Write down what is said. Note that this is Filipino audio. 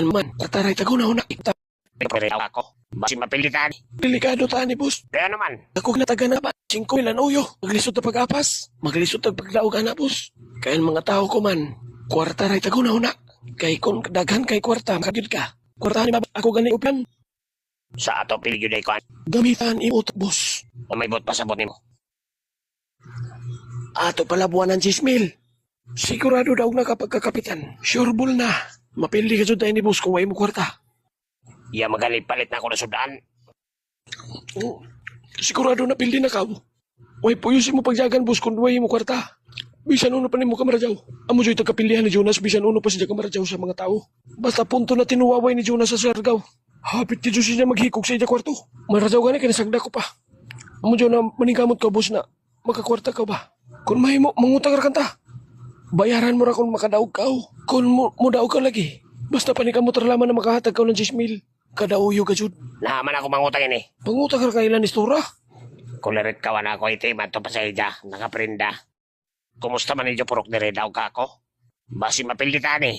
man, tataray tago na una. Pero ako, basi mapilitan. Delikado tani, boss. Kaya naman, Ako na taga na ba? 5,000 uyo. Maglisod na pag-apas. Maglisod na paglaog ana, boss. Kaya mga tao ko man, kwarta ray tago na una. Kay kung daghan kay kwarta, makagid ka. Kwarta ni baba, ako gani uplan. sa ato piligyo na ikuan. Gamitan imot, boss. O may bot pasabot nimo. Ato pala buwan ng 10,000. Sigurado daw na kapag kakapitan. Sureball na. Mapili ka dyan tayo ni boss kung way mo kwarta. Iya magalit palit na ako na sudaan. Oh, sigurado na pildi na ka. Way puyusin mo pagjagan, boss, kung way mo kwarta. Bisan uno pa ni mo kamaradaw. Amo dyo'y tagapilihan ni Jonas, bisan uno pa siya kamaradaw sa mga tao. Basta punto na tinuwaway ni Jonas sa Siargao. Hapit ti Diyos siya maghikog sa iya kwarto. Maradaw gani, kinasagda ko pa. Amo dyo na maningkamot ka, boss, na makakwarta ka ba? Kung may mo, mangutang kanta. Bayaran mo ra kung makadaog ka. Kung mo daog ka lagi. Basta panikamot ra lamang na makahatag ka ng 10,000. Kadauyo ka, Jud. Naman ako mangutang ini. Pangutang ka kailan istora. Kulirit kawan ako iti, mato pa sa ija, nakaprinda. Kumusta man niyo purok dire daw ka ako? Basi mapilitan eh.